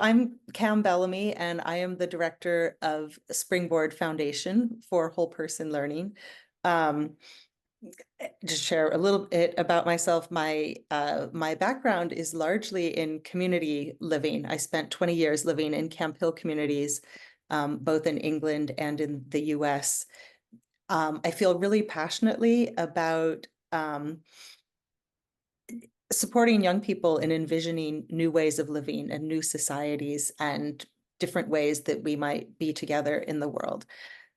I'm Kam Bellamy, and I am the director of Springboard Foundation for Whole Person Learning. Um, just share a little bit about myself. My background is largely in community living. I spent 20 years living in Camp Hill communities, both in England and in the US. I feel really passionately about supporting young people in envisioning new ways of living and new societies and different ways that we might be together in the world.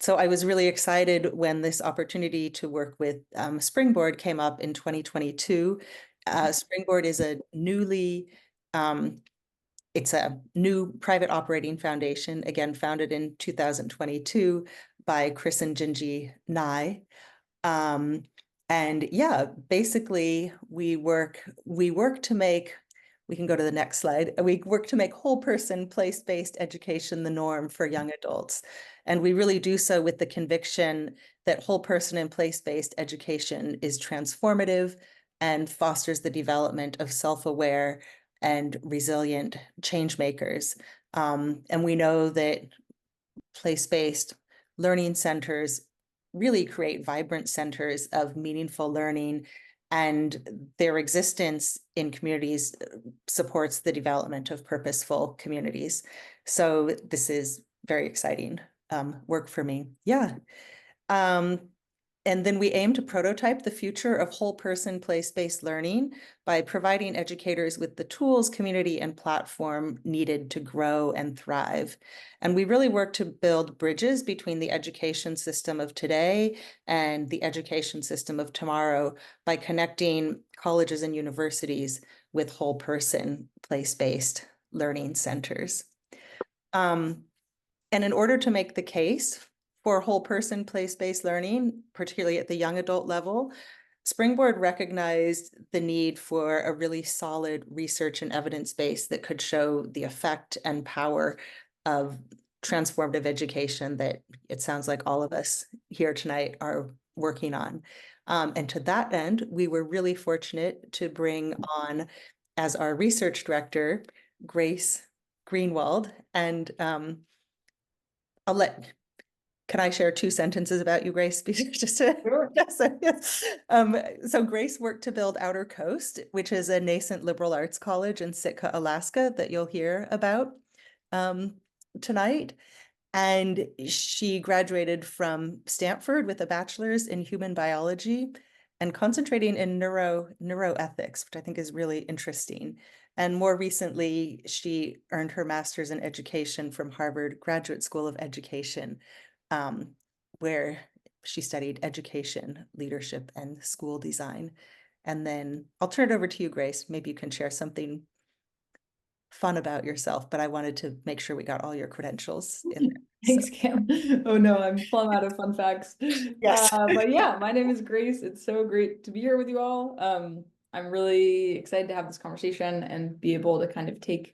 So I was really excited when this opportunity to work with Springboard came up in 2022. Springboard is it's a new private operating foundation, again, founded in 2022 by Chris and Gingy Nye. And yeah, basically we work to make, we can go to the next slide. We work to make whole person place-based education the norm for young adults. And we really do so with the conviction that whole person and place-based education is transformative and fosters the development of self-aware and resilient change makers. And we know that place-based learning centers really create vibrant centers of meaningful learning, and their existence in communities supports the development of purposeful communities. So this is very exciting work for me. Yeah. And then we aim to prototype the future of whole person place-based learning by providing educators with the tools, community, and platform needed to grow and thrive. And we really work to build bridges between the education system of today and the education system of tomorrow by connecting colleges and universities with whole person place-based learning centers. And in order to make the case for whole person place-based learning, particularly at the young adult level, Springboard recognized the need for a really solid research and evidence base that could show the effect and power of transformative education that it sounds like all of us here tonight are working on. And to that end, we were really fortunate to bring on as our research director, Grace Greenwald. And can I share 2 sentences about you, Grace? Just to, Sure. so Grace worked to build Outer Coast, which is a nascent liberal arts college in Sitka, Alaska, that you'll hear about tonight. And she graduated from Stanford with a bachelor's in human biology and concentrating in neuroethics, which I think is really interesting. And more recently, she earned her master's in education from Harvard Graduate School of Education, where she studied education, leadership, and school design. And then I'll turn it over to you, Grace. Maybe you can share something fun about yourself, but I wanted to make sure we got all your credentials in there. Thanks, Cam. Oh no, I'm plumb out of fun facts. Yes. But yeah, my name is Grace. It's so great to be here with you all. I'm really excited to have this conversation and be able to kind of take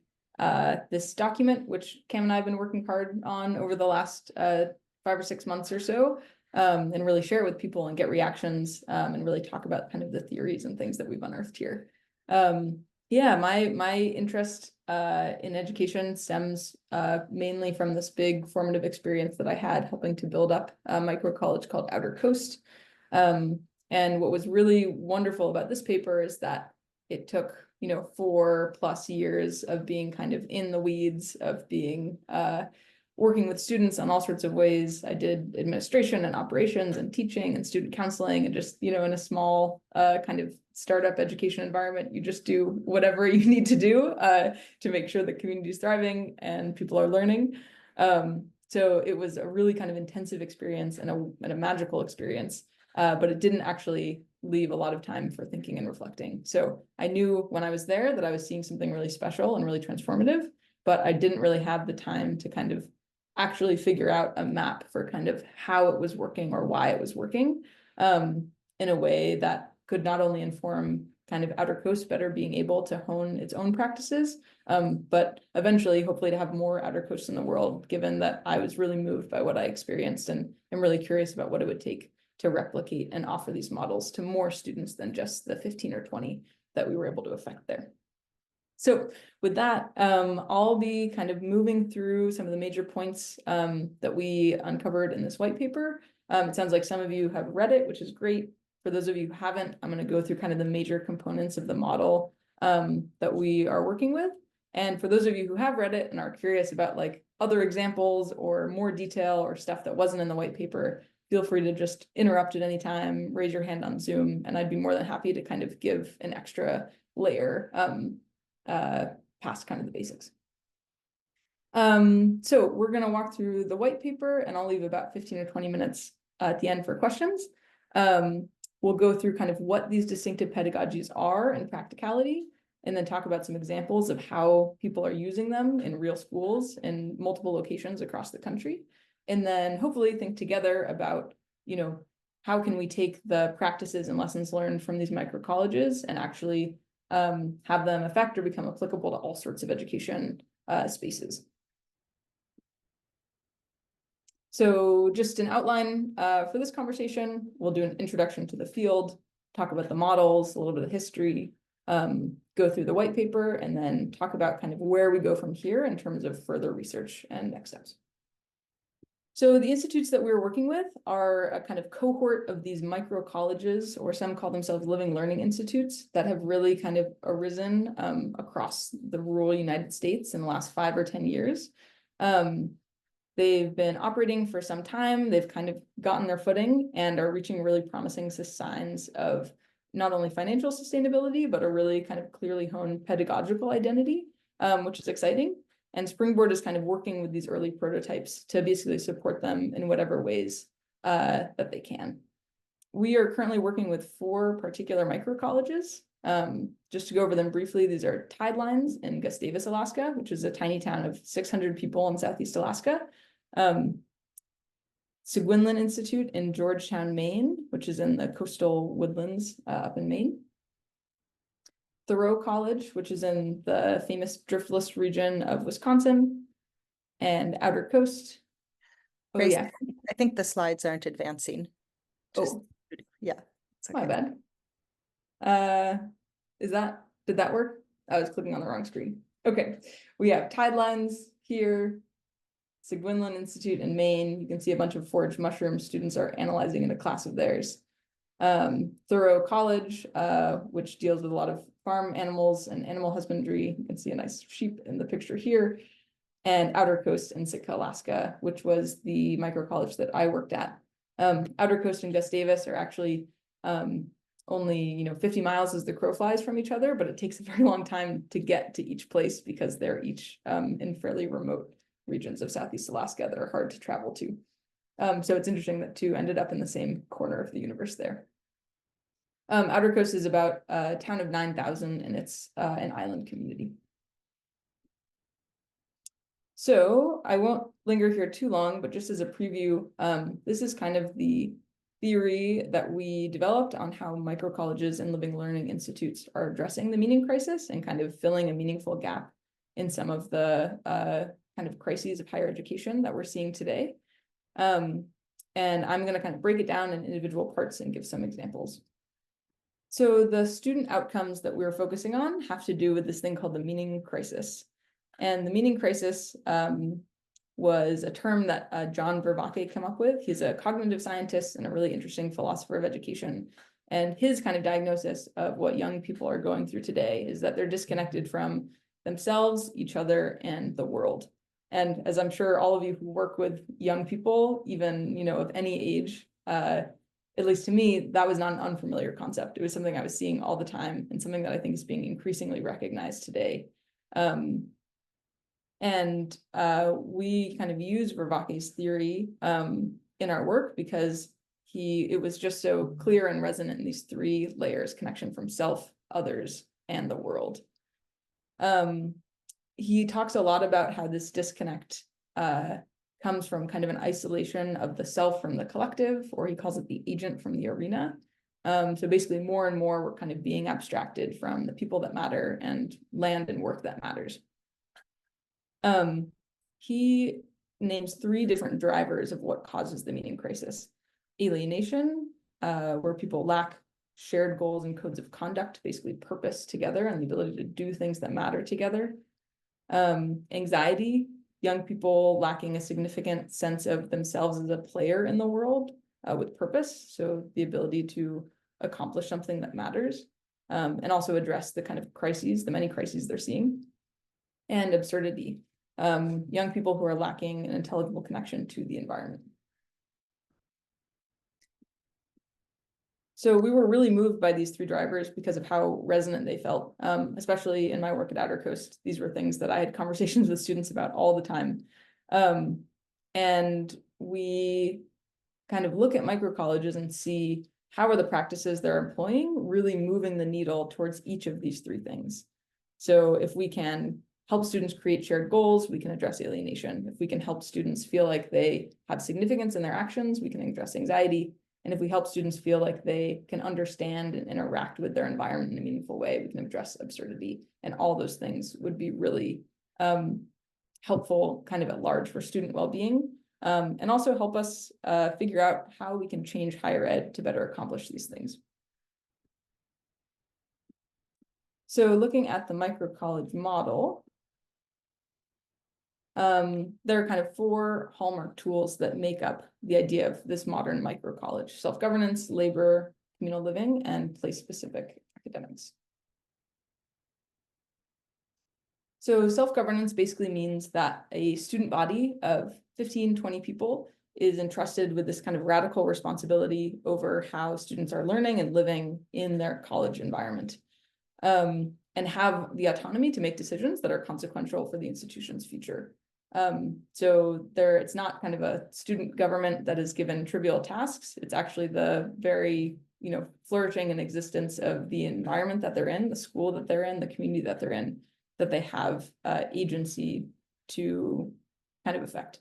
this document, which Cam and I have been working hard on over the last 5 or 6 months or so, and really share it with people and get reactions, and really talk about kind of the theories and things that we've unearthed here. Yeah, my interest in education stems mainly from this big formative experience that I had helping to build up a microcollege called Outer Coast. And what was really wonderful about this paper is that it took, 4+ years of being kind of in the weeds, of being working with students on all sorts of ways. I did administration and operations and teaching and student counseling, and just, in a small kind of startup education environment, you just do whatever you need to do to make sure the community is thriving and people are learning. So it was a really kind of intensive experience and a magical experience, but it didn't actually leave a lot of time for thinking and reflecting. So I knew when I was there that I was seeing something really special and really transformative, but I didn't really have the time to kind of actually figure out a map for kind of how it was working or why it was working, in a way that could not only inform kind of Outer Coast better being able to hone its own practices, but eventually hopefully to have more Outer Coasts in the world, given that I was really moved by what I experienced and I'm really curious about what it would take to replicate and offer these models to more students than just the 15 or 20 that we were able to affect there. So with that, I'll be kind of moving through some of the major points that we uncovered in this white paper. It sounds like some of you have read it, which is great. For those of you who haven't, I'm going to go through kind of the major components of the model that we are working with. And for those of you who have read it and are curious about like other examples or more detail or stuff that wasn't in the white paper, feel free to just interrupt at any time, raise your hand on Zoom, and I'd be more than happy to kind of give an extra layer past kind of the basics. So we're going to walk through the white paper, and I'll leave about 15 or 20 minutes at the end for questions. We'll go through kind of what these distinctive pedagogies are in practicality, and then talk about some examples of how people are using them in real schools in multiple locations across the country. And then hopefully think together about, how can we take the practices and lessons learned from these microcolleges and actually have them affect or become applicable to all sorts of education spaces. So just an outline for this conversation, we'll do an introduction to the field, talk about the models, a little bit of history, go through the white paper, and then talk about kind of where we go from here in terms of further research and next steps. So the institutes that we're working with are a kind of cohort of these microcolleges, or some call themselves living learning institutes, that have really kind of arisen across the rural United States in the last 5 or 10 years. They've been operating for some time. They've kind of gotten their footing and are reaching really promising signs of not only financial sustainability, but a really kind of clearly honed pedagogical identity, which is exciting. And Springboard is kind of working with these early prototypes to basically support them in whatever ways that they can. We are currently working with 4 particular microcolleges. Just to go over them briefly, these are Tidelines in Gustavus, Alaska, which is a tiny town of 600 people in Southeast Alaska. Seguinlan Institute in Georgetown, Maine, which is in the coastal woodlands up in Maine. Thoreau College, which is in the famous Driftless region of Wisconsin, and Outer Coast. Oh, Grace, yeah. I think the slides aren't advancing. Yeah. It's My okay. bad. Did that work? I was clicking on the wrong screen. Okay, we have Tidelines here, Seguinlan Institute in Maine. You can see a bunch of foraged mushrooms students are analyzing in a class of theirs. Thoreau College, which deals with a lot of farm animals and animal husbandry. You can see a nice sheep in the picture here. And Outer Coast in Sitka, Alaska, which was the microcollege that I worked at. Outer Coast and Gustavus are actually only 50 miles as the crow flies from each other, but it takes a very long time to get to each place because they're each in fairly remote regions of Southeast Alaska that are hard to travel to. So it's interesting that 2 ended up in the same corner of the universe there. Outer Coast is about a town of 9,000, and it's an island community. So I won't linger here too long, but just as a preview, this is kind of the theory that we developed on how microcolleges and living learning institutes are addressing the meaning crisis and kind of filling a meaningful gap in some of the kind of crises of higher education that we're seeing today. And I'm going to kind of break it down in individual parts and give some examples. So the student outcomes that we're focusing on have to do with this thing called the meaning crisis. And the meaning crisis was a term that John Vervaeke came up with. He's a cognitive scientist and a really interesting philosopher of education. And his kind of diagnosis of what young people are going through today is that they're disconnected from themselves, each other, and the world. And as I'm sure all of you who work with young people, even of any age, at least to me, that was not an unfamiliar concept. It was something I was seeing all the time and something that I think is being increasingly recognized today. We kind of use Vervaeke's theory in our work because it was just so clear and resonant in these 3 layers: connection from self, others, and the world. He talks a lot about how this disconnect comes from kind of an isolation of the self from the collective, or he calls it the agent from the arena. So basically more and more we're kind of being abstracted from the people that matter and land and work that matters. He names 3 different drivers of what causes the meaning crisis: alienation, where people lack shared goals and codes of conduct, basically purpose together and the ability to do things that matter together. Anxiety, young people lacking a significant sense of themselves as a player in the world with purpose, so the ability to accomplish something that matters, and also address the kind of crises, the many crises they're seeing. And absurdity, young people who are lacking an intelligible connection to the environment. So we were really moved by these three drivers because of how resonant they felt, especially in my work at Outer Coast. These were things that I had conversations with students about all the time. And we kind of look at microcolleges and see how are the practices they're employing really moving the needle towards each of these three things. So if we can help students create shared goals, we can address alienation. If we can help students feel like they have significance in their actions, we can address anxiety. And if we help students feel like they can understand and interact with their environment in a meaningful way, we can address absurdity. And all those things would be really helpful kind of at large for student well-being, and also help us figure out how we can change higher ed to better accomplish these things. So looking at the microcollege model, there are kind of four hallmark tools that make up the idea of this modern microcollege: self-governance, labor, communal living, and place-specific academics. So self-governance basically means that a student body of 15, 20 people is entrusted with this kind of radical responsibility over how students are learning and living in their college environment, and have the autonomy to make decisions that are consequential for the institution's future. So it's not kind of a student government that is given trivial tasks. It's actually the very, flourishing and existence of the environment that they're in, the school that they're in, the community that they're in, that they have agency to kind of affect.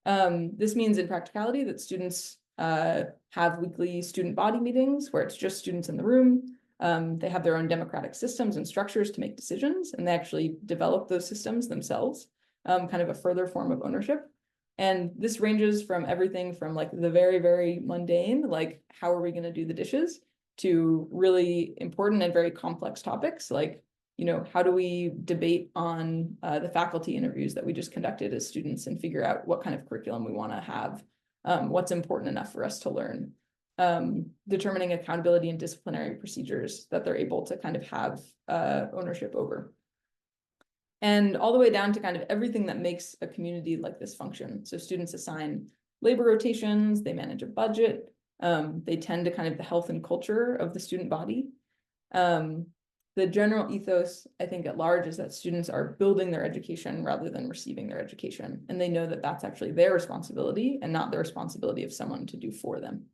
This means in practicality that students have weekly student body meetings where it's just students in the room. They have their own democratic systems and structures to make decisions, and they actually develop those systems themselves. Kind of a further form of ownership. And this ranges from everything from like the very, very mundane, like how are we going to do the dishes, to really important and very complex topics like, how do we debate on the faculty interviews that we just conducted as students and figure out what kind of curriculum we want to have, what's important enough for us to learn, determining accountability and disciplinary procedures that they're able to kind of have ownership over. And all the way down to kind of everything that makes a community like this function. So students assign labor rotations, they manage a budget, they tend to kind of the health and culture of the student body. The general ethos, I think at large, is that students are building their education rather than receiving their education. And they know that that's actually their responsibility and not the responsibility of someone to do for them.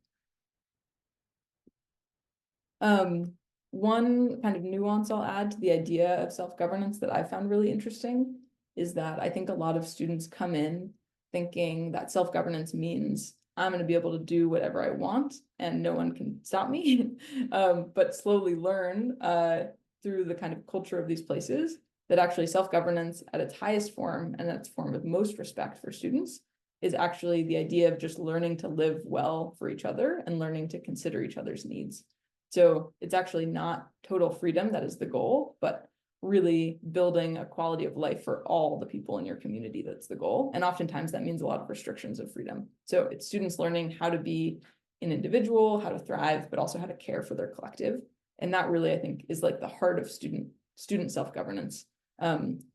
One kind of nuance I'll add to the idea of self-governance that I found really interesting is that I think a lot of students come in thinking that self-governance means I'm going to be able to do whatever I want and no one can stop me, but slowly learn through the kind of culture of these places that actually self-governance at its highest form and its form of most respect for students is actually the idea of just learning to live well for each other and learning to consider each other's needs. So it's actually not total freedom that is the goal, but really building a quality of life for all the people in your community that's the goal. And oftentimes that means a lot of restrictions of freedom. So it's students learning how to be an individual, how to thrive, but also how to care for their collective. And that really, I think, is like the heart of student self-governance,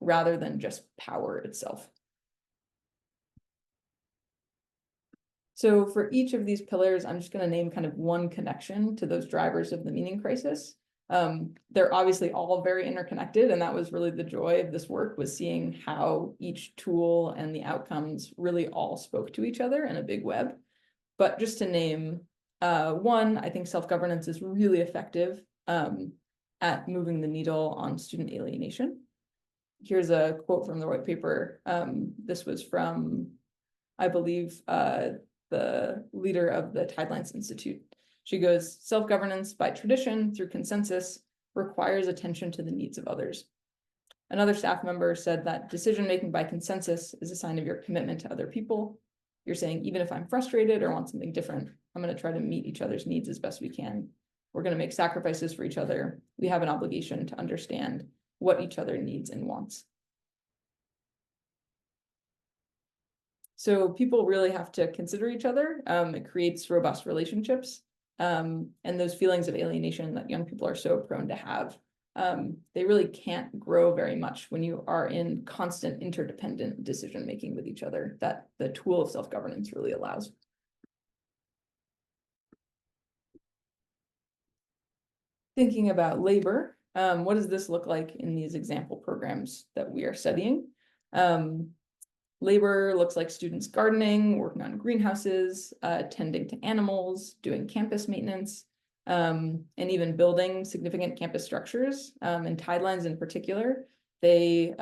rather than just power itself. So for each of these pillars, I'm just going to name kind of one connection to those drivers of the meaning crisis. They're obviously all very interconnected, and that was really the joy of this work, was seeing how each tool and the outcomes really all spoke to each other in a big web. But just to name one, I think self-governance is really effective at moving the needle on student alienation. Here's a quote from the white paper. This was from, I believe, the leader of the Tidelines Institute. She goes, "Self-governance by tradition through consensus requires attention to the needs of others." Another staff member said that decision-making by consensus is a sign of your commitment to other people. You're saying, even if I'm frustrated or want something different, I'm going to try to meet each other's needs as best we can. we're going to make sacrifices for each other, we have an obligation to understand what each other needs and wants. So people really have to consider each other. It creates robust relationships, and those feelings of alienation that young people are so prone to have. They really can't grow very much when you are in constant interdependent decision-making with each other that the tool of self-governance really allows. Thinking about labor, what does this look like in these example programs that we are studying? Labor looks like students gardening, working on greenhouses, tending to animals, doing campus maintenance, and even building significant campus structures. In Tidelines in particular, they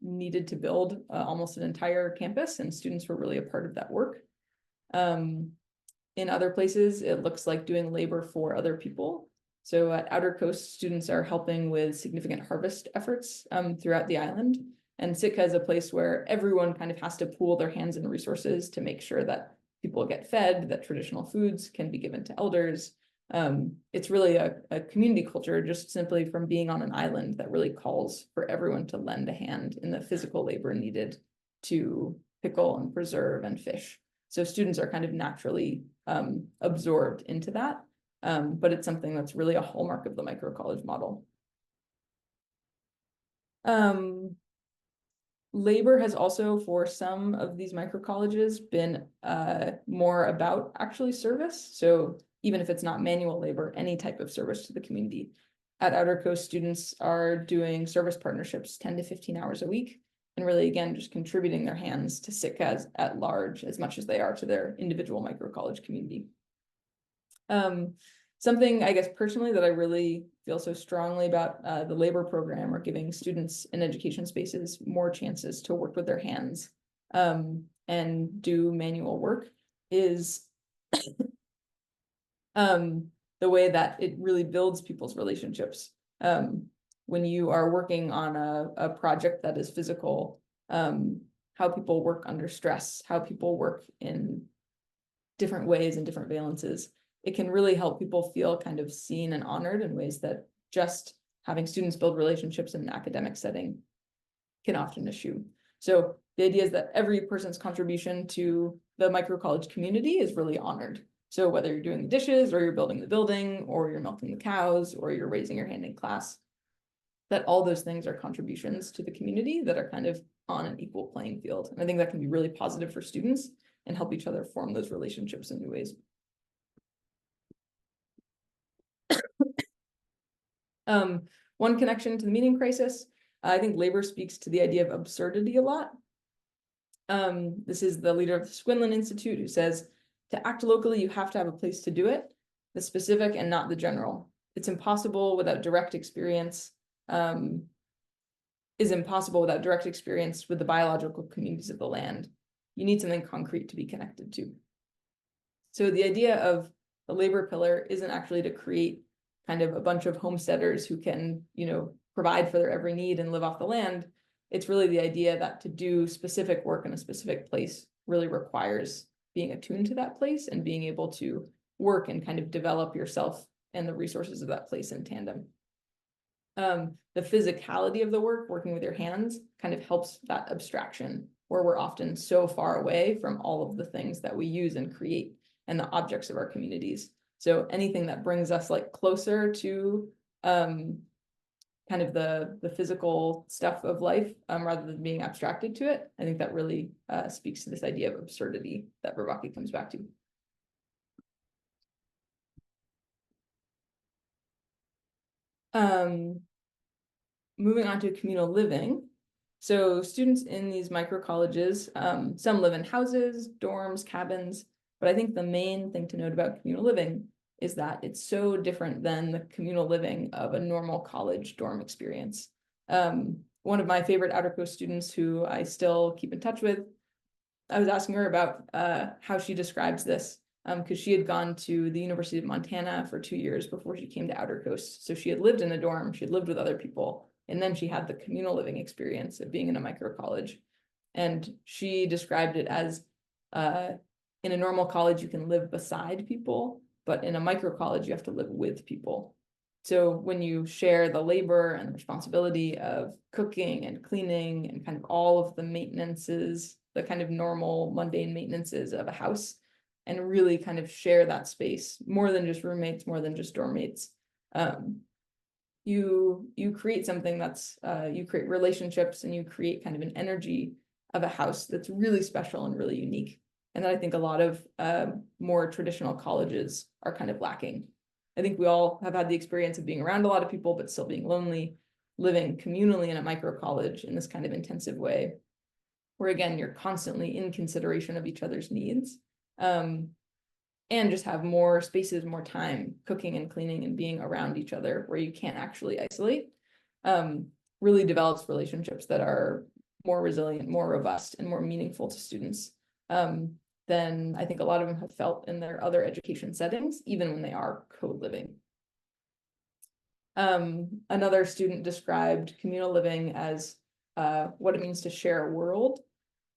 needed to build almost an entire campus, and students were really a part of that work. In other places, it looks like doing labor for other people. So at Outer Coast, students are helping with significant harvest efforts throughout the island. And Sitka is a place where everyone kind of has to pool their hands and resources to make sure that people get fed, that traditional foods can be given to elders. It's really a community culture just simply from being on an island that really calls for everyone to lend a hand in the physical labor needed to pickle and preserve and fish. So students are kind of naturally absorbed into that, but it's something that's really a hallmark of the microcollege model. Labor has also, for some of these microcolleges, been more about actually service. So even if it's not manual labor, any type of service to the community. At Outer Coast, students are doing service partnerships 10 to 15 hours a week, and really, again, just contributing their hands to Sitka at large as much as they are to their individual microcollege community. Something, I guess, personally that I really feel so strongly about the labor program, or giving students in education spaces more chances to work with their hands and do manual work, is the way that it really builds people's relationships. When you are working on a project that is physical, how people work under stress, how people work in different ways and different valences, it can really help people feel kind of seen and honored in ways that just having students build relationships in an academic setting can often eschew. So the idea is that every person's contribution to the microcollege community is really honored. So whether you're doing the dishes, or you're building the building, or you're milking the cows, or you're raising your hand in class, that all those things are contributions to the community that are kind of on an equal playing field. And I think that can be really positive for students and help each other form those relationships in new ways. One connection to the meaning crisis, I think labor speaks to the idea of absurdity a lot. This is the leader of the Squinlin Institute, who says, to act locally, you have to have a place to do it, the specific and not the general. It's impossible without direct experience, is impossible without direct experience with the biological communities of the land. You need something concrete to be connected to. So the idea of the labor pillar isn't actually to create kind of a bunch of homesteaders who can, provide for their every need and live off the land. It's really the idea that to do specific work in a specific place really requires being attuned to that place and being able to work and kind of develop yourself and the resources of that place in tandem. The physicality of the work, working with your hands, kind of helps that abstraction, where we're often so far away from all of the things that we use and create and the objects of our communities. So anything that brings us closer to kind of the physical stuff of life, rather than being abstracted to it, I think that really speaks to this idea of absurdity that Bourbaki comes back to. Moving on to communal living. So students in these microcolleges, some live in houses, dorms, cabins, but I think the main thing to note about communal living is that it's so different than the communal living of a normal college dorm experience. One of my favorite Outer Coast students, who I still keep in touch with, I was asking her about how she describes this, because she had gone to the University of Montana for 2 years before she came to Outer Coast. So she had lived in a dorm, she had lived with other people, and then she had the communal living experience of being in a microcollege. And she described it as, in a normal college, you can live beside people, but in a microcollege, you have to live with people. So when you share the labor and the responsibility of cooking and cleaning and kind of all of the maintenances, the kind of normal mundane maintenances of a house, and really kind of share that space more than just roommates, more than just dorm mates, you create something that's you create relationships, and you create kind of an energy of a house that's really special and really unique. And that I think a lot of more traditional colleges are kind of lacking. I think we all have had the experience of being around a lot of people, but still being lonely, living communally in a micro college in this kind of intensive way, where again, you're constantly in consideration of each other's needs, and just have more spaces, more time cooking and cleaning and being around each other where you can't actually isolate, really develops relationships that are more resilient, more robust, and more meaningful to students than I think a lot of them have felt in their other education settings, even when they are co-living. Another student described communal living as what it means to share a world,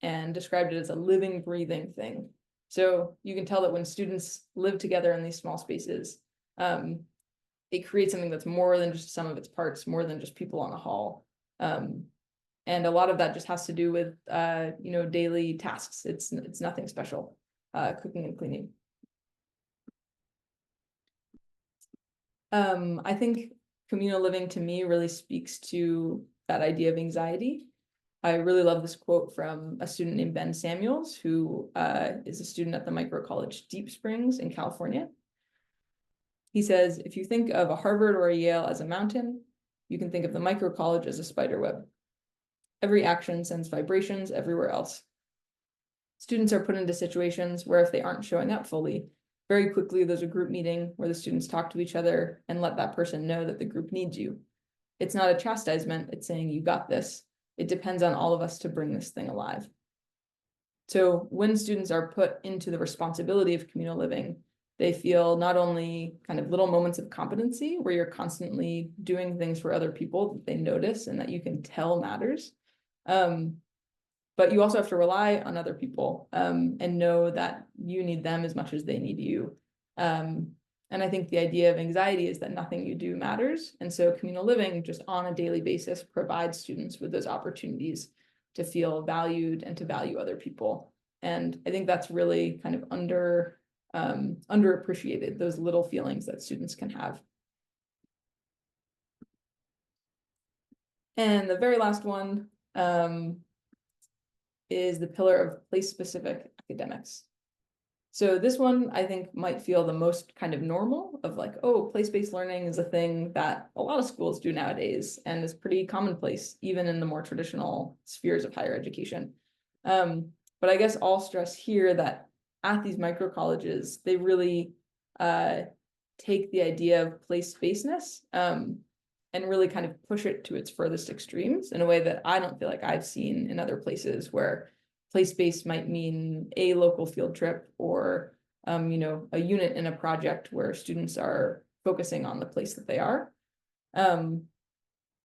and described it as a living, breathing thing. So you can tell that when students live together in these small spaces, it creates something that's more than just the sum of its parts, more than just people on a hall. And a lot of that just has to do with daily tasks. It's nothing special, cooking and cleaning. I think communal living to me really speaks to that idea of anxiety. I really love this quote from a student named Ben Samuels, who is a student at the Microcollege Deep Springs in California. He says, if you think of a Harvard or a Yale as a mountain, you can think of the microcollege as a spider web. Every action sends vibrations everywhere else. Students are put into situations where if they aren't showing up fully, very quickly there's a group meeting where the students talk to each other and let that person know that the group needs you. It's not a chastisement, it's saying you got this. It depends on all of us to bring this thing alive. So when students are put into the responsibility of communal living, they feel not only kind of little moments of competency where you're constantly doing things for other people that they notice and that you can tell matters, but you also have to rely on other people and know that you need them as much as they need you. And I think the idea of anxiety is that nothing you do matters. And so communal living just on a daily basis provides students with those opportunities to feel valued and to value other people. And I think that's really kind of underappreciated, those little feelings that students can have. And the very last one is the pillar of place-specific academics. So this one, I think, might feel the most kind of normal of like, oh, place-based learning is a thing that a lot of schools do nowadays and is pretty commonplace, even in the more traditional spheres of higher education. But I guess I'll stress here that at these microcolleges, they really take the idea of place-basedness and really kind of push it to its furthest extremes in a way that I don't feel like I've seen in other places, where place-based might mean a local field trip or a unit in a project where students are focusing on the place that they are. I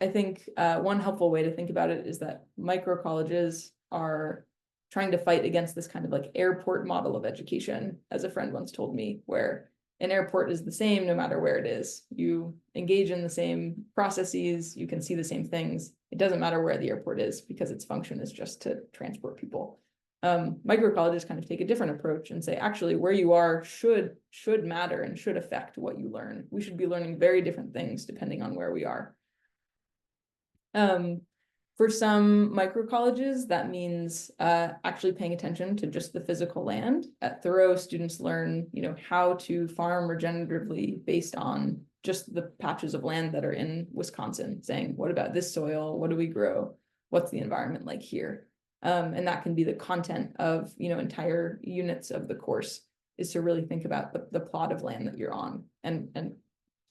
think one helpful way to think about it is that microcolleges are trying to fight against this kind of like airport model of education, as a friend once told me, where an airport is the same no matter where it is. You engage in the same processes, you can see the same things. It doesn't matter where the airport is because its function is just to transport people. Microcolleges kind of take a different approach and say, actually, where you are should matter and should affect what you learn. We should be learning very different things depending on where we are. For some microcolleges, that means actually paying attention to just the physical land. At Thoreau, students learn, how to farm regeneratively based on just the patches of land that are in Wisconsin, saying, what about this soil? What do we grow? What's the environment like here? And that can be the content of, entire units of the course, is to really think about the plot of land that you're on and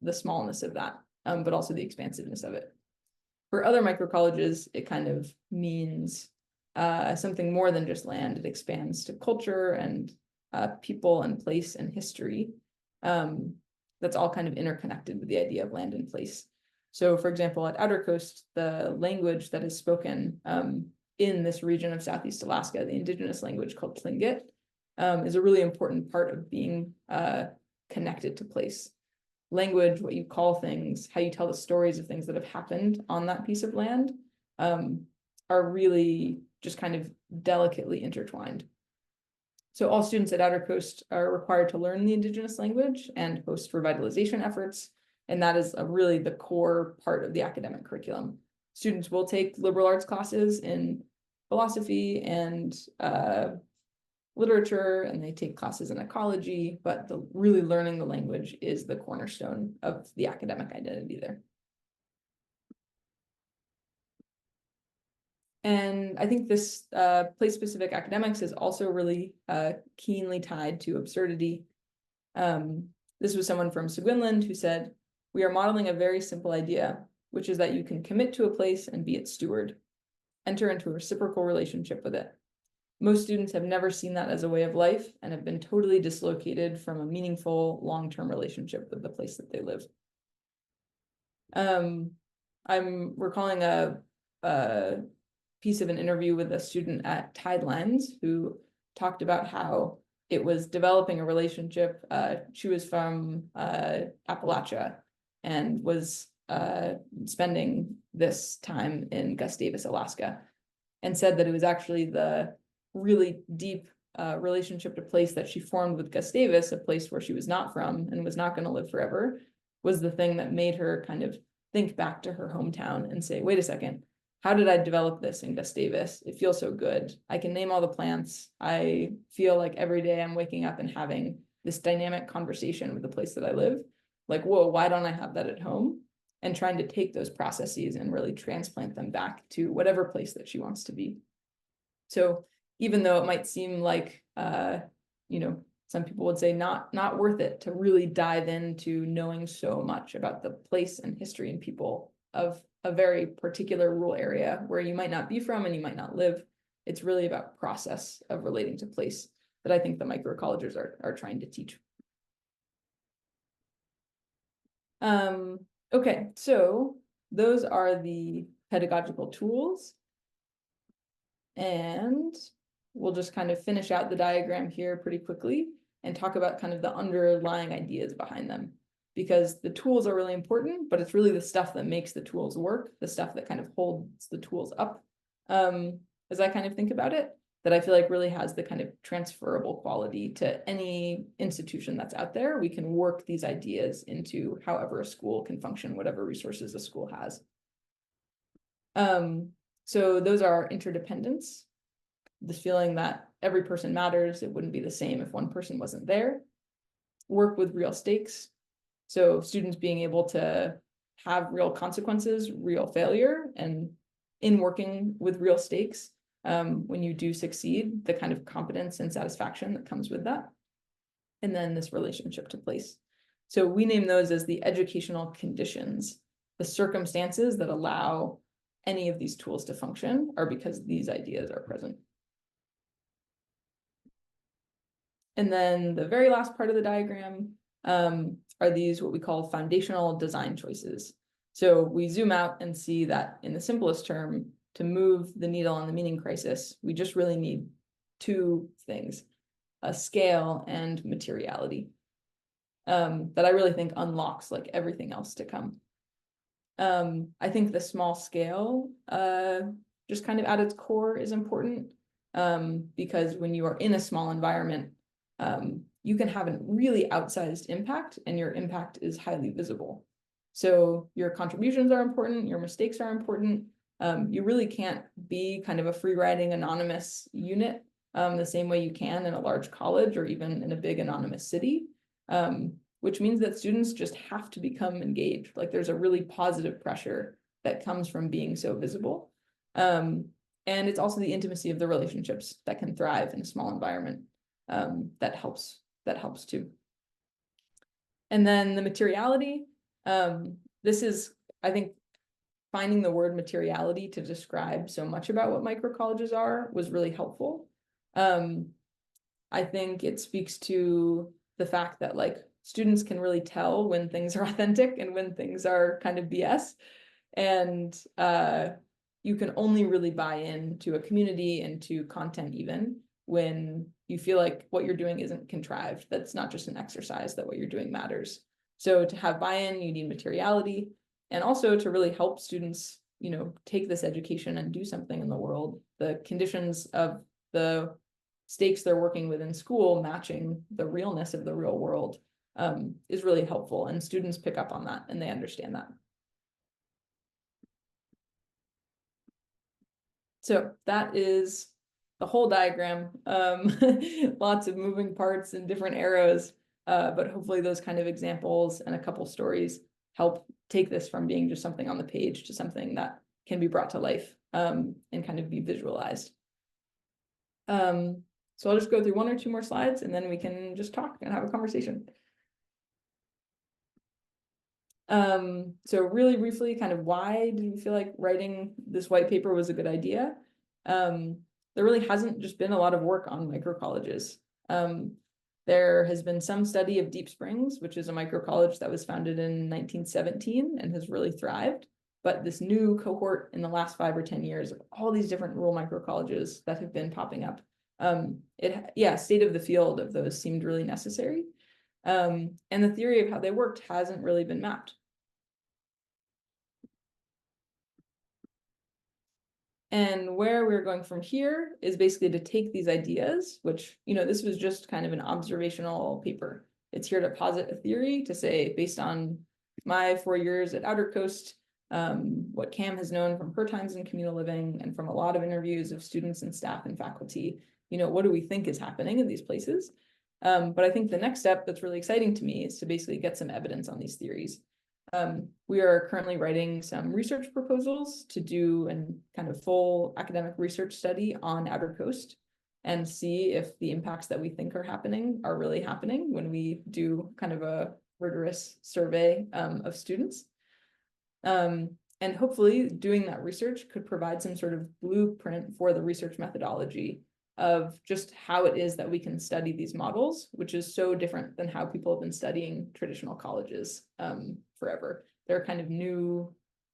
the smallness of that, but also the expansiveness of it. For other microcolleges, it kind of means something more than just land. It expands to culture and people and place and history. That's all kind of interconnected with the idea of land and place. So for example, at Outer Coast, the language that is spoken in this region of Southeast Alaska, the indigenous language called Tlingit, is a really important part of being connected to place. Language, what you call things, how you tell the stories of things that have happened on that piece of land, are really just kind of delicately intertwined. So all students at Outer Coast are required to learn the Indigenous language and host revitalization efforts. And that is really the core part of the academic curriculum. Students will take liberal arts classes in philosophy and literature, and they take classes in ecology, but really learning the language is the cornerstone of the academic identity there. And I think this place-specific academics is also really keenly tied to absurdity. This was someone from Seguinland who said, "We are modeling a very simple idea, which is that you can commit to a place and be its steward, enter into a reciprocal relationship with it. Most students have never seen that as a way of life and have been totally dislocated from a meaningful long-term relationship with the place that they live." I'm recalling a piece of an interview with a student at Tidelines who talked about how it was developing a relationship. She was from Appalachia and was spending this time in Gustavus, Alaska, and said that it was actually the really deep relationship to place that she formed with Gustavus, a place where she was not from and was not going to live forever, was the thing that made her kind of think back to her hometown and say, wait a second, how did I develop this in Gustavus? It feels so good. I can name all the plants. I feel like every day I'm waking up and having this dynamic conversation with the place that I live. Like, whoa, why don't I have that at home? And trying to take those processes and really transplant them back to whatever place that she wants to be. So even though it might seem like, some people would say not worth it to really dive into knowing so much about the place and history and people of a very particular rural area where you might not be from and you might not live. It's really about process of relating to place that I think the microcolleges are trying to teach. Okay, so those are the pedagogical tools. And we'll just kind of finish out the diagram here pretty quickly and talk about kind of the underlying ideas behind them. Because the tools are really important, but it's really the stuff that makes the tools work, the stuff that kind of holds the tools up, as I kind of think about it, that I feel like really has the kind of transferable quality to any institution that's out there. We can work these ideas into however a school can function, whatever resources a school has. So those are interdependence, this feeling that every person matters. It wouldn't be the same if one person wasn't there. Work with real stakes. So students being able to have real consequences, real failure, and in working with real stakes, when you do succeed, the kind of competence and satisfaction that comes with that. And then this relationship to place. So we name those as the educational conditions. The circumstances that allow any of these tools to function are because these ideas are present. And then the very last part of the diagram are these what we call foundational design choices. So we zoom out and see that in the simplest term, to move the needle on the meaning crisis, we just really need two things, a scale and materiality, that I really think unlocks like everything else to come. I think the small scale, just kind of at its core is important, because when you are in a small environment, you can have a really outsized impact and your impact is highly visible. So your contributions are important, your mistakes are important. You really can't be kind of a free riding anonymous unit the same way you can in a large college or even in a big anonymous city, which means that students just have to become engaged. Like there's a really positive pressure that comes from being so visible. And it's also the intimacy of the relationships that can thrive in a small environment that helps too. And then the materiality, this is, I think, finding the word materiality to describe so much about what microcolleges are was really helpful. I think it speaks to the fact that like students can really tell when things are authentic and when things are kind of BS. And you can only really buy into a community and to content even when you feel like what you're doing isn't contrived, that's not just an exercise, that what you're doing matters. So to have buy-in, you need materiality, and also to really help students, you know, take this education and do something in the world. The conditions of the stakes they're working with in school matching the realness of the real world is really helpful, and students pick up on that and they understand that. So that is the whole diagram. Lots of moving parts and different arrows, but hopefully those kind of examples and a couple stories help take this from being just something on the page to something that can be brought to life and kind of be visualized. So I'll just go through one or two more slides and then we can just talk and have a conversation. So really briefly, kind of why did we feel like writing this white paper was a good idea? There really hasn't just been a lot of work on microcolleges. There has been some study of Deep Springs, which is a microcollege that was founded in 1917 and has really thrived. But this new cohort in the last 5 or 10 years of all these different rural microcolleges that have been popping up, state of the field of those seemed really necessary. And the theory of how they worked hasn't really been mapped. And where we're going from here is basically to take these ideas, which, you know, this was just kind of an observational paper. It's here to posit a theory to say, based on my 4 years at Outer Coast, what Kam has known from her times in communal living and from a lot of interviews of students and staff and faculty, you know, what do we think is happening in these places? But I think the next step that's really exciting to me is to basically get some evidence on these theories. We are currently writing some research proposals to do a kind of full academic research study on Outer Coast and see if the impacts that we think are happening are really happening when we do kind of a rigorous survey of students. And hopefully doing that research could provide some sort of blueprint for the research methodology of just how it is that we can study these models, which is so different than how people have been studying traditional colleges forever. There are kind of new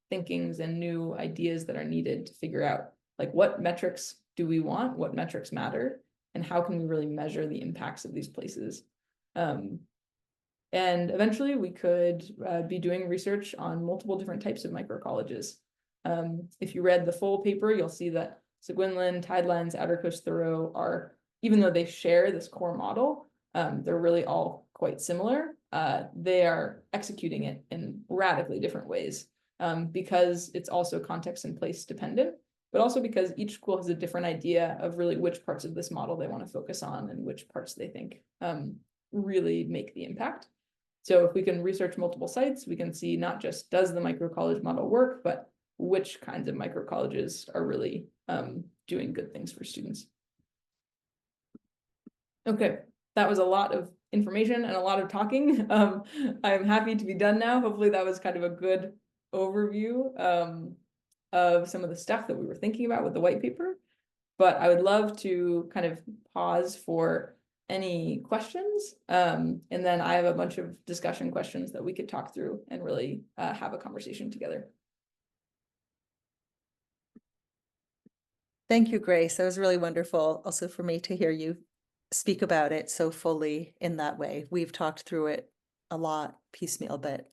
thinkings and new ideas that are needed to figure out, like, what metrics do we want, what metrics matter, and how can we really measure the impacts of these places. And eventually we could be doing research on multiple different types of microcolleges. If you read the full paper, you'll see that Seguinland, Tidelands, Outer Coast, Thoreau are, even though they share this core model, they're really all quite similar. They are executing it in radically different ways because it's also context and place dependent, but also because each school has a different idea of really which parts of this model they want to focus on and which parts they think really make the impact. So if we can research multiple sites, we can see not just does the microcollege model work, but which kinds of microcolleges are really doing good things for students. Okay, that was a lot of information and a lot of talking. I'm happy to be done now. Hopefully that was kind of a good overview of some of the stuff that we were thinking about with the white paper. But I would love to kind of pause for any questions. And then I have a bunch of discussion questions that we could talk through and really have a conversation together. Thank you, Grace. That was really wonderful also for me to hear you speak about it so fully in that way. We've talked through it a lot piecemeal, but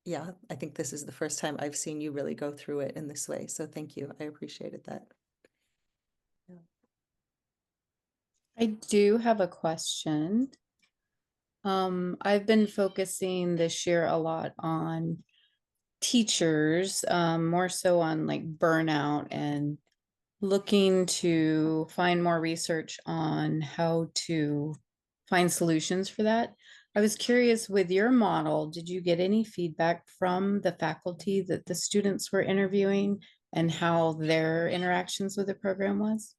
yeah, I think this is the first time I've seen you really go through it in this way. So thank you. I appreciated that. Yeah. I do have a question. I've been focusing this year a lot on teachers, more so on like burnout and looking to find more research on how to find solutions for that. I was curious, with your model, did you get any feedback from the faculty that the students were interviewing and how their interactions with the program was?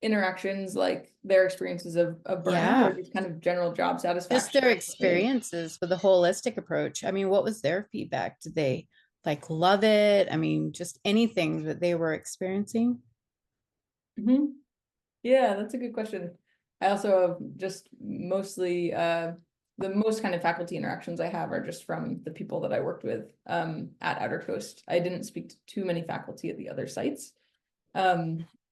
Interactions, like their experiences of burnout, Yeah. or just kind of general job satisfaction? Just their experiences with the holistic approach. I mean, what was their feedback? Did they like love it? I mean, just anything that they were experiencing? Yeah, that's a good question. I also have just mostly the most kind of faculty interactions I have are just from the people that I worked with at Outer Coast. I didn't speak to too many faculty at the other sites.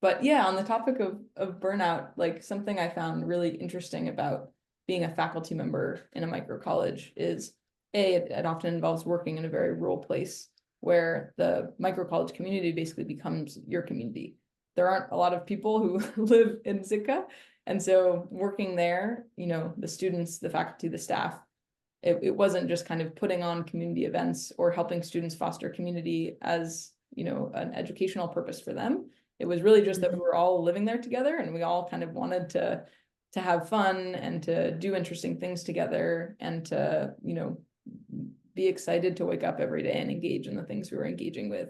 But yeah, on the topic of burnout, like something I found really interesting about being a faculty member in a micro college is it often involves working in a very rural place where the micro college community basically becomes your community. There aren't a lot of people who live in Sitka. And so working there, the students, the faculty, the staff, it wasn't just kind of putting on community events or helping students foster community as, an educational purpose for them. It was really just that we were all living there together and we all kind of wanted to have fun and to do interesting things together and to, be excited to wake up every day and engage in the things we were engaging with.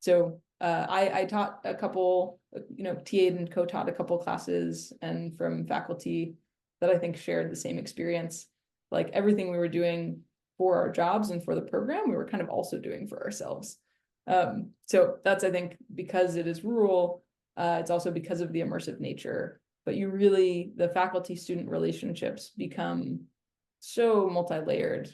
So I taught a couple, TA'd and co-taught a couple classes, and from faculty that I think shared the same experience. Like everything we were doing for our jobs and for the program, we were kind of also doing for ourselves. So that's, I think, because it is rural, it's also because of the immersive nature, but the faculty student relationships become so multi-layered,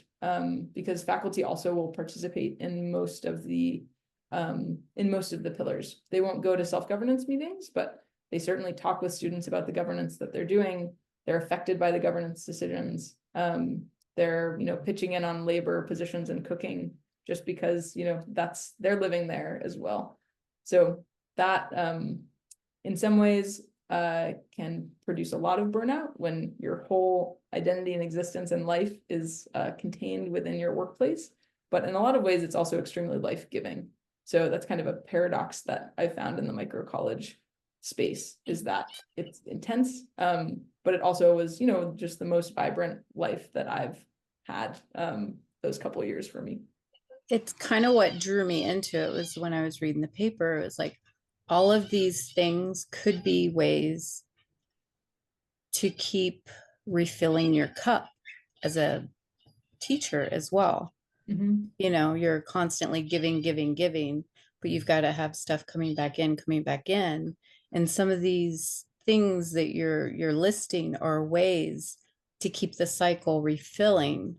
because faculty also will participate in most of the pillars. They won't go to self-governance meetings, but they certainly talk with students about the governance that they're doing. They're affected by the governance decisions. They're, pitching in on labor positions and cooking just because, they're living there as well. So that, in some ways, can produce a lot of burnout when your whole identity and existence and life is contained within your workplace. But in a lot of ways, it's also extremely life-giving. So that's kind of a paradox that I found in the micro college space, is that it's intense, but it also was, just the most vibrant life that I've had those couple of years for me. It's kind of what drew me into it was when I was reading the paper, it was like all of these things could be ways to keep refilling your cup as a teacher as well. Mm-hmm. You're constantly giving, but you've got to have stuff coming back in. And some of these things that you're listing are ways to keep the cycle refilling.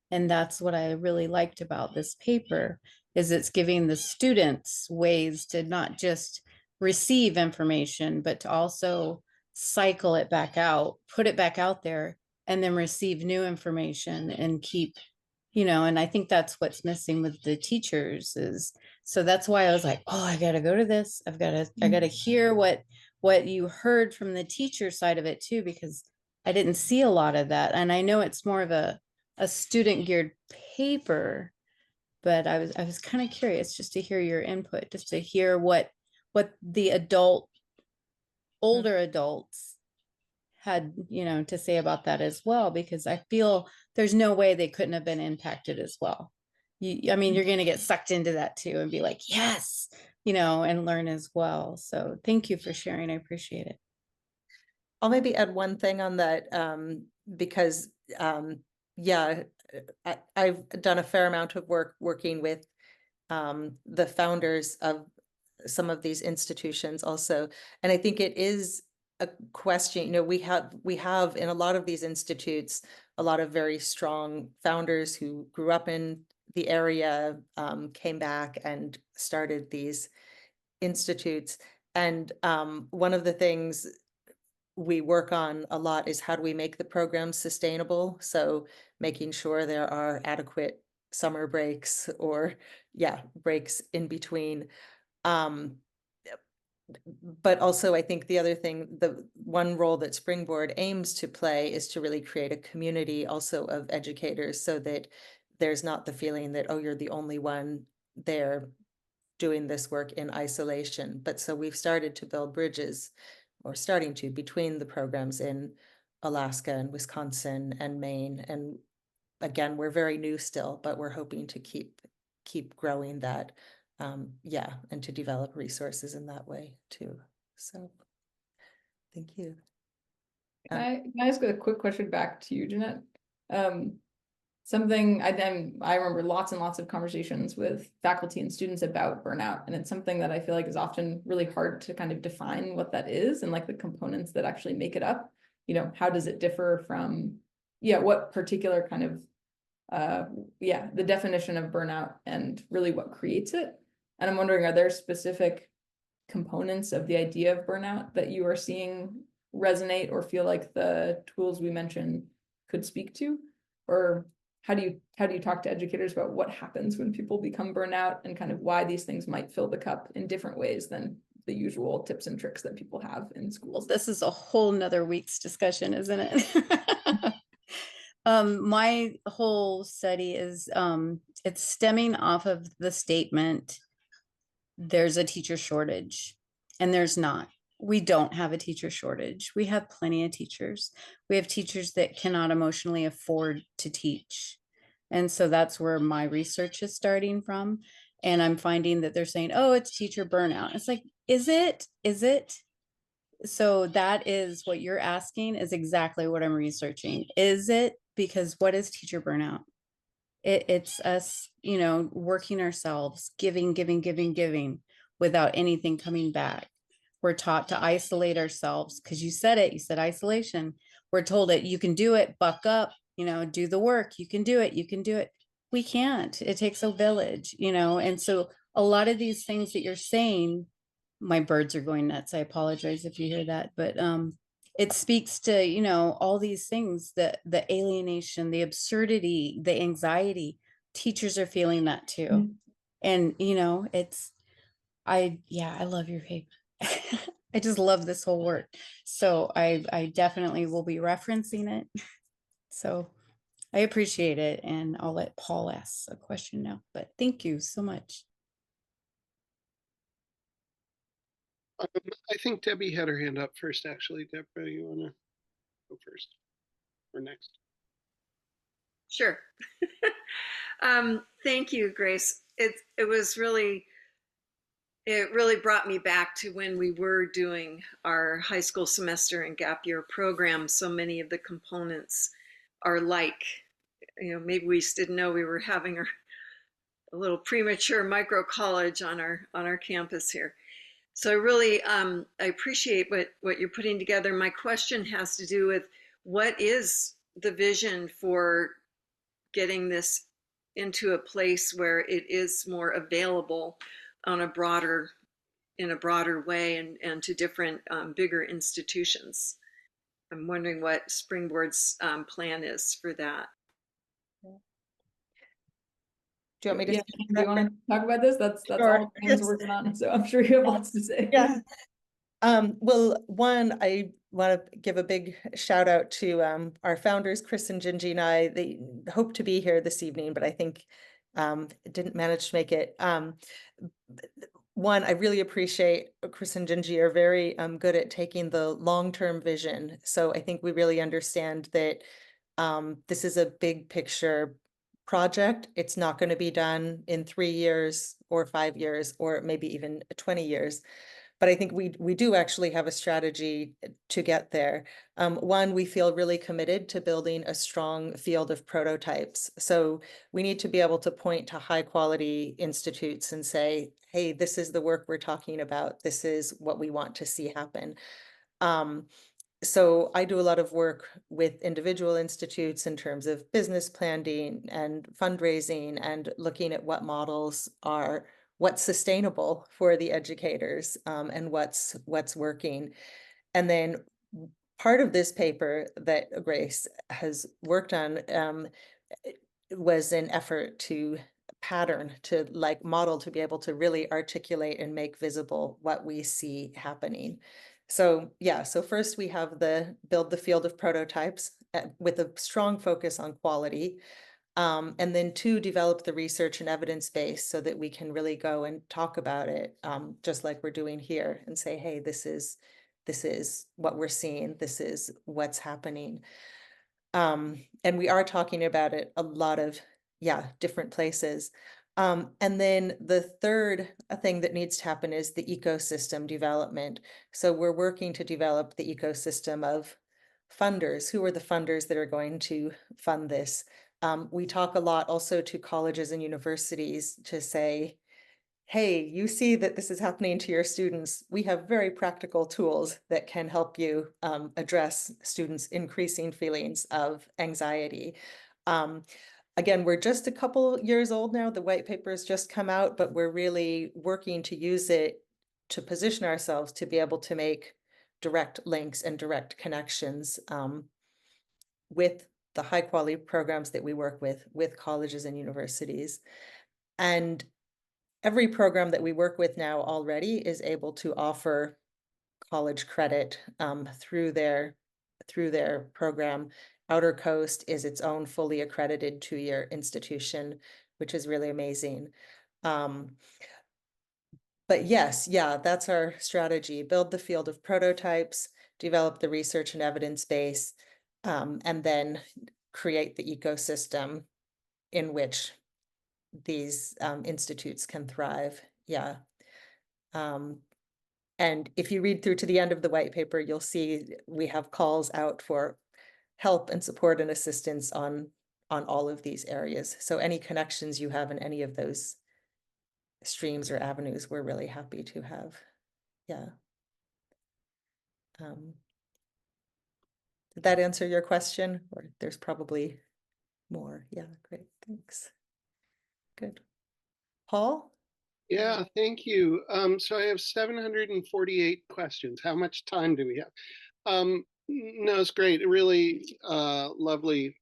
And that's what I really liked about this paper, is it's giving the students ways to not just receive information, but to also cycle it back out, put it back out there, and then receive new information and keep, and I think that's what's missing with the teachers is, so that's why I was like, oh, I got to go to this. I got to hear what you heard from the teacher side of it too, because I didn't see a lot of that. And I know it's more of a student geared paper, but I was kind of curious just to hear your input, just to hear what the older adults had, to say about that as well, because I feel there's no way they couldn't have been impacted as well. I mean, you're going to get sucked into that too and be like, yes, and learn as well. So thank you for sharing. I appreciate it. I'll maybe add one thing on that, because yeah, I've done a fair amount of work working with the founders of some of these institutions also. And I think it is a question, we have in a lot of these institutes, a lot of very strong founders who grew up in the area, came back and started these institutes. And one of the things we work on a lot is how do we make the program sustainable? So making sure there are adequate summer breaks or breaks in between. But also I think the other thing, the one role that Springboard aims to play is to really create a community also of educators, so that there's not the feeling that, oh, you're the only one there doing this work in isolation. But so we've started to build bridges, or starting to, between the programs in Alaska and Wisconsin and Maine. And again, we're very new still, but we're hoping to keep growing that, and to develop resources in that way too. So thank you. Can I ask a quick question back to you, Jeanette? Something I remember lots and lots of conversations with faculty and students about burnout, and it's something that I feel like is often really hard to kind of define what that is and like the components that actually make it up. How does it differ from, what particular kind of, the definition of burnout and really what creates it? And I'm wondering, are there specific components of the idea of burnout that you are seeing resonate or feel like the tools we mentioned could speak to? Or how do you talk to educators about what happens when people become burnout and kind of why these things might fill the cup in different ways than the usual tips and tricks that people have in Well, schools? this is a whole nother week's discussion, isn't it? My whole study is it's stemming off of the statement, there's a teacher shortage, and there's not. We don't have a teacher shortage. We have plenty of teachers. We have teachers that cannot emotionally afford to teach. And so that's where my research is starting from. And I'm finding that they're saying, oh, it's teacher burnout. It's like, is it? Is it? So that is what you're asking is exactly what I'm researching. Is it? Because what is teacher burnout? It's us, working ourselves, giving without anything coming back. We're taught to isolate ourselves because you said it, you said isolation. We're told that you can do it, buck up, do the work. You can do it. You can do it. We can't. It takes a village, and so a lot of these things that you're saying, my birds are going nuts. I apologize if you hear that, but it speaks to, all these things, the alienation, the absurdity, the anxiety. Teachers are feeling that too. Mhm. And, I love your paper. I just love this whole work. So I definitely will be referencing it. So I appreciate it. And I'll let Paul ask a question now, but thank you so much. I think Debbie had her hand up first, actually. Deborah, you want to go first or next? Sure. Thank you, Grace. It really brought me back to when we were doing our high school semester and gap year program. So many of the components are like, maybe we just didn't know we were having a little premature micro college on our campus here. So I really I appreciate what you're putting together. My question has to do with what is the vision for getting this into a place where it is more available on in a broader way and to different bigger institutions. I'm wondering what Springboard's plan is for that. Do you want me to? Yeah, speak do to you that? want to talk about this? That's Sure. all Pam's working on, so I'm sure you have lots to say. Yeah. Well, one, I want to give a big shout out to our founders, Chris and Gingy and I. They hope to be here this evening, but I think didn't manage to make it. One, I really appreciate Chris and Gingy are very good at taking the long-term vision. So I think we really understand that this is a big picture project. It's not going to be done in 3 years or 5 years or maybe even 20 years. But I think we do actually have a strategy to get there. One, we feel really committed to building a strong field of prototypes. So we need to be able to point to high quality institutes and say, hey, this is the work we're talking about. This is what we want to see happen. So I do a lot of work with individual institutes in terms of business planning and fundraising and looking at what models are what's sustainable for the educators and what's working. And then part of this paper that Grace has worked on was an effort to pattern, to like model, to be able to really articulate and make visible what we see happening. So yeah, so first we have build the field of prototypes with a strong focus on quality. And then two, develop the research and evidence base so that we can really go and talk about it, just like we're doing here, and say, hey, this is what we're seeing, this is what's happening. And we are talking about it a lot of, different places. And then the third thing that needs to happen is the ecosystem development. So we're working to develop the ecosystem of funders. Who are the funders that are going to fund this? We talk a lot also to colleges and universities to say, hey, you see that this is happening to your students. We have very practical tools that can help you address students' increasing feelings of anxiety. Again, we're just a couple years old now. The white paper has just come out, but we're really working to use it to position ourselves to be able to make direct links and direct connections with the high quality programs that we work with colleges and universities. And every program that we work with now already is able to offer college credit through their program. Outer Coast is its own fully accredited 2-year institution, which is really amazing. But yes, yeah, that's our strategy. Build the field of prototypes, develop the research and evidence base, and then create the ecosystem in which these institutes can thrive. Yeah. And if you read through to the end of the white paper, you'll see we have calls out for help and support and assistance on all of these areas. So any connections you have in any of those streams or avenues, we're really happy to have. Yeah. Did that answer your question? Or there's probably more. Yeah, great, thanks. Good. Paul? Yeah, thank you. So I have 748 questions. How much time do we have? No, it's great. Really lovely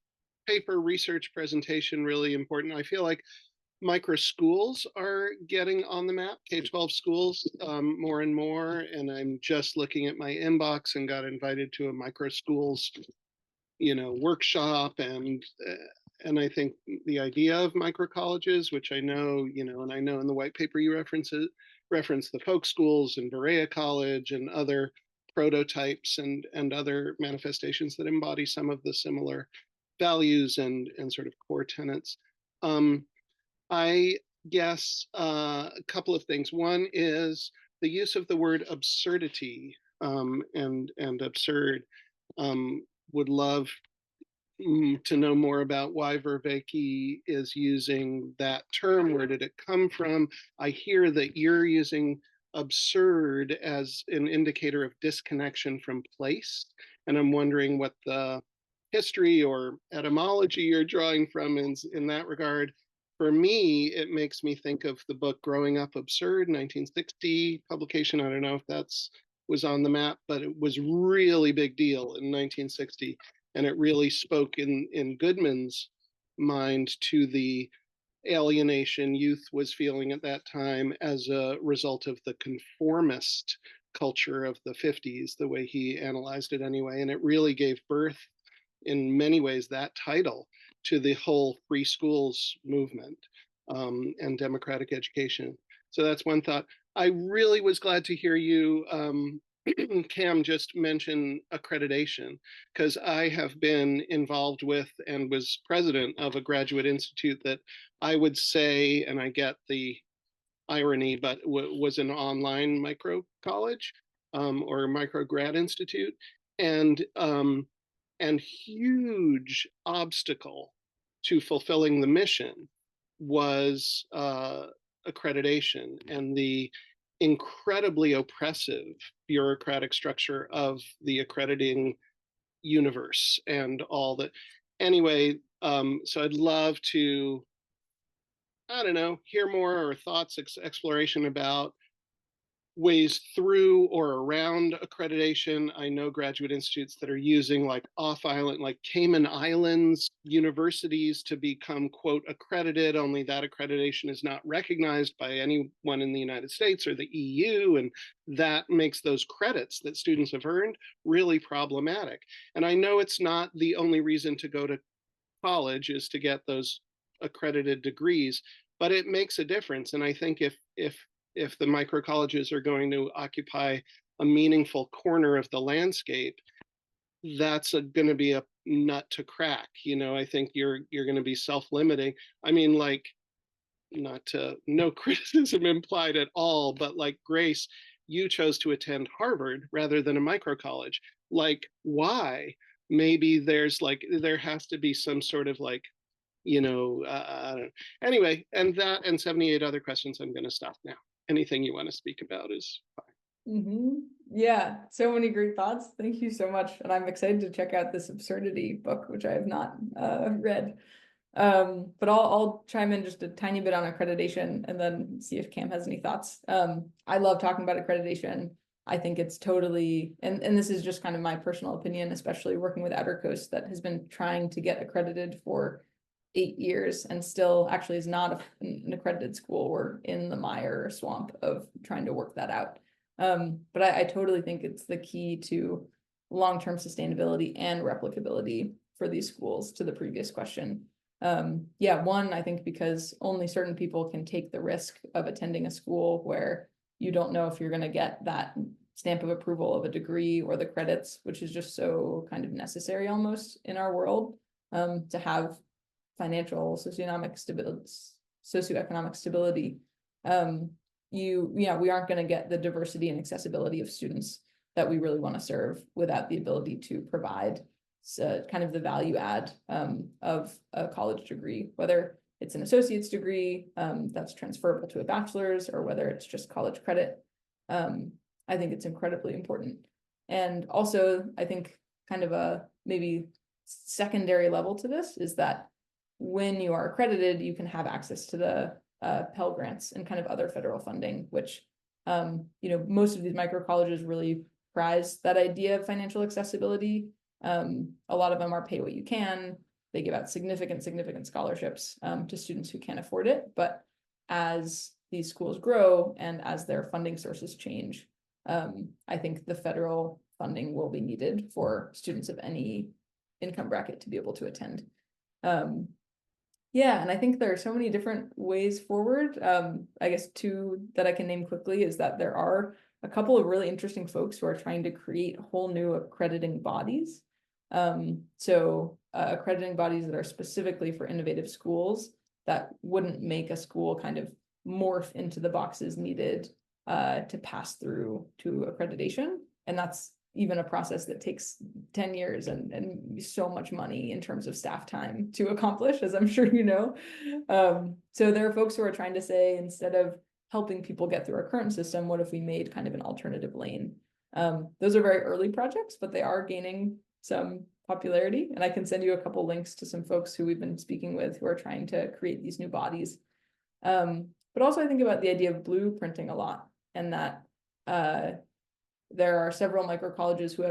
paper, research presentation, really important. I feel like micro schools are getting on the map, K-12 schools more and more. And I'm just looking at my inbox and got invited to a micro schools, workshop. And I think the idea of microcolleges, which I know, and I know in the white paper you reference the folk schools and Berea College and other prototypes and other manifestations that embody some of the similar values and sort of core tenets. I guess a couple of things. One is the use of the word absurdity and absurd. Would love to know more about why Vervaeke is using that term. Where did it come from? I hear that you're using absurd as an indicator of disconnection from place, and I'm wondering what the history or etymology you're drawing from in that regard. For me, it makes me think of the book Growing Up Absurd, 1960 publication. I don't know if that's was on the map, but it was really big deal in 1960. And it really spoke in Goodman's mind to the alienation youth was feeling at that time as a result of the conformist culture of the 50s, the way he analyzed it anyway. And it really gave birth, in many ways, that title to the whole free schools movement and democratic education. So that's one thought. I really was glad to hear you, Kam, just mention accreditation, because I have been involved with and was president of a graduate institute that I would say, and I get the irony, but was an online micro college or micro grad institute. And huge obstacle to fulfilling the mission was accreditation and the incredibly oppressive bureaucratic structure of the accrediting universe and all that. Anyway, so I'd love to, I don't know, hear more or thoughts, exploration about ways through or around accreditation. I know graduate institutes that are using like off-island, like Cayman Islands universities to become, quote, accredited, only that accreditation is not recognized by anyone in the United States or the EU, and that makes those credits that students have earned really problematic. And I know it's not the only reason to go to college is to get those accredited degrees, but it makes a difference. And I think if the microcolleges are going to occupy a meaningful corner of the landscape, that's going to be a nut to crack. I think you're going to be self-limiting. I mean, like, no criticism implied at all, but like Grace, you chose to attend Harvard rather than a microcollege. Like, why? Maybe there has to be some sort of like, I don't know. Anyway, and 78 other questions, I'm going to stop now. Anything you want to speak about is fine. Yeah, so many great thoughts. Thank you so much. And I'm excited to check out this absurdity book, which I have not read. But I'll chime in just a tiny bit on accreditation and then see if Cam has any thoughts. I love talking about accreditation. I think it's totally, and this is just kind of my personal opinion, especially working with Outer Coast that has been trying to get accredited for 8 years and still actually is not an accredited school. We're in the mire swamp of trying to work that out. But I totally think it's the key to long-term sustainability and replicability for these schools, to the previous question. Yeah, one, I think because only certain people can take the risk of attending a school where you don't know if you're going to get that stamp of approval of a degree or the credits, which is just so kind of necessary almost in our world, to have financial, socioeconomic stability. We aren't going to get the diversity and accessibility of students that we really want to serve without the ability to provide kind of the value add of a college degree, whether it's an associate's degree that's transferable to a bachelor's, or whether it's just college credit. I think it's incredibly important. And also, I think kind of a maybe secondary level to this is that when you are accredited, you can have access to the Pell Grants and kind of other federal funding, which most of these microcolleges really prize that idea of financial accessibility. A lot of them are pay what you can. They give out significant scholarships to students who can't afford it. But as these schools grow and as their funding sources change, I think the federal funding will be needed for students of any income bracket to be able to attend. Yeah, and I think there are so many different ways forward. I guess two that I can name quickly is that there are a couple of really interesting folks who are trying to create whole new accrediting bodies. Accrediting bodies that are specifically for innovative schools that wouldn't make a school kind of morph into the boxes needed to pass through to accreditation. And that's even a process that takes 10 years and so much money in terms of staff time to accomplish, as I'm sure you know. So there are folks who are trying to say, instead of helping people get through our current system, what if we made kind of an alternative lane? Those are very early projects, but they are gaining some popularity. And I can send you a couple links to some folks who we've been speaking with who are trying to create these new bodies. But also I think about the idea of blueprinting a lot, and that there are several microcolleges who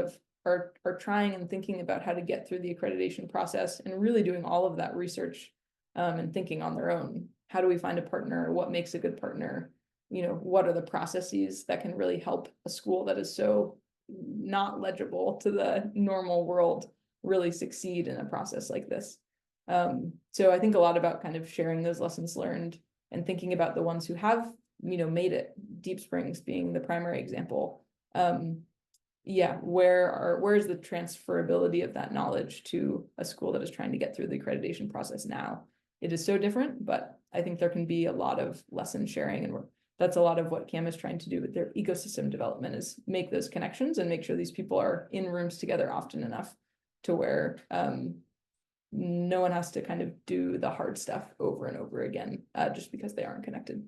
are trying and thinking about how to get through the accreditation process and really doing all of that research and thinking on their own. How do we find a partner? What makes a good partner? What are the processes that can really help a school that is so not legible to the normal world really succeed in a process like this? So I think a lot about kind of sharing those lessons learned and thinking about the ones who have, made it, Deep Springs being the primary example. Where is the transferability of that knowledge to a school that is trying to get through the accreditation process now? It is so different, but I think there can be a lot of lesson sharing, and that's a lot of what Kam is trying to do with their ecosystem development, is make those connections and make sure these people are in rooms together often enough to where no one has to kind of do the hard stuff over and over again just because they aren't connected.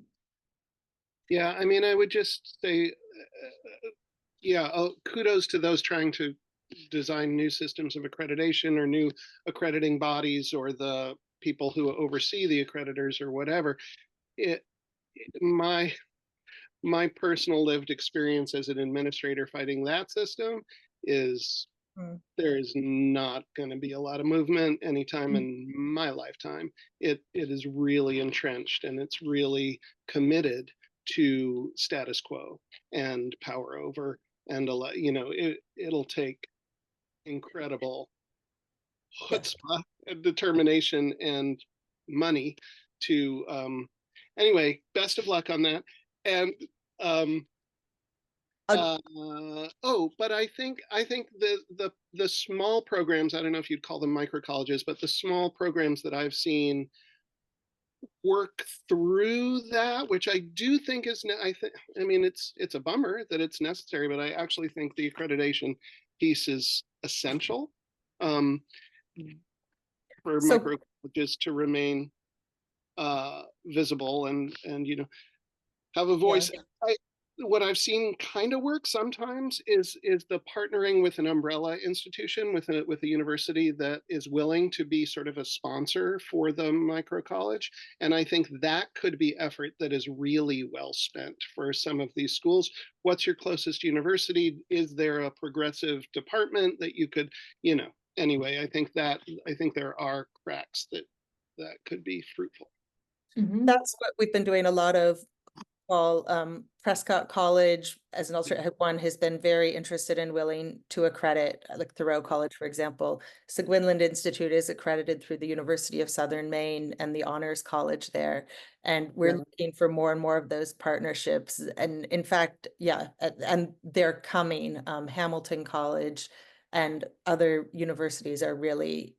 Yeah, I mean, I would just say, kudos to those trying to design new systems of accreditation or new accrediting bodies, or the people who oversee the accreditors or whatever. My personal lived experience as an administrator fighting that system is there's not going to be a lot of movement anytime in my lifetime. It is really entrenched, and it's really committed to status quo and power over, and it'll take incredible chutzpah and determination and money to anyway, best of luck on that. And but I think the small programs, I don't know if you'd call them microcolleges, but the small programs that I've seen work through that, which I do think is, I mean, it's a bummer that it's necessary, but I actually think the accreditation piece is essential for microcolleges to remain visible and have a voice. Yeah. what I've seen kind of work sometimes is the partnering with an umbrella institution, with a university that is willing to be sort of a sponsor for the micro college. And I think that could be effort that is really well spent for some of these schools. What's your closest university? Is there a progressive department that you could, anyway, I think there are cracks that could be fruitful. That's what we've been doing a lot of. Prescott College, as an alternate one, has been very interested and willing to accredit, like Thoreau College, for example. Seguinland Institute is accredited through the University of Southern Maine and the Honors College there. And we're looking for more and more of those partnerships. And in fact, yeah, and they're coming. Hamilton College and other universities are really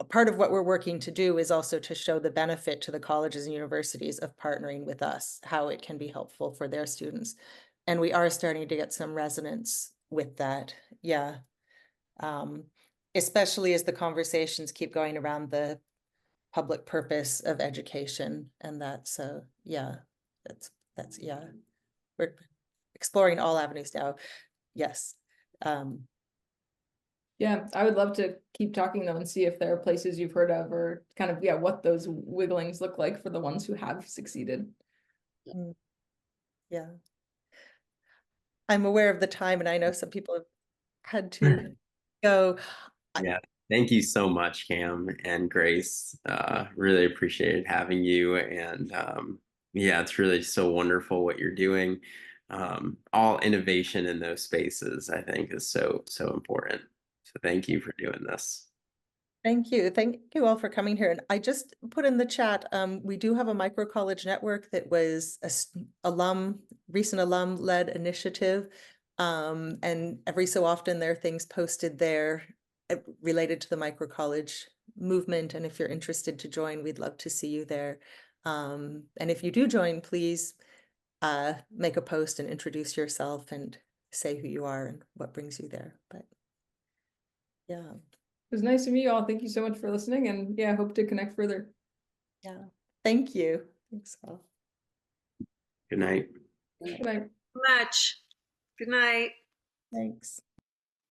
part of what we're working to do is also to show the benefit to the colleges and universities of partnering with us, how it can be helpful for their students. And we are starting to get some resonance with that. Yeah. Especially as the conversations keep going around the public purpose of education and that. So yeah, yeah. We're exploring all avenues now. Yes. Yeah, I would love to keep talking though and see if there are places you've heard of or kind of, yeah, what those wigglings look like for the ones who have succeeded. Yeah. I'm aware of the time and I know some people have had to go. Yeah, thank you so much, Kam and Grace. Really appreciated having you. And yeah, it's really so wonderful what you're doing. All innovation in those spaces, I think, is so important. So thank you for doing this. Thank you. Thank you all for coming here. And I just put in the chat, we do have a micro college network that was a recent alum-led initiative. And every so often there are things posted there related to the micro college movement. And if you're interested to join, we'd love to see you there. And if you do join, please make a post and introduce yourself and say who you are and what brings you there. But yeah. It was nice to meet you all. Thank you so much for listening, and yeah, hope to connect further. Yeah. Thank you. Thanks all. Good night. Good night. Much. Good night. Thanks.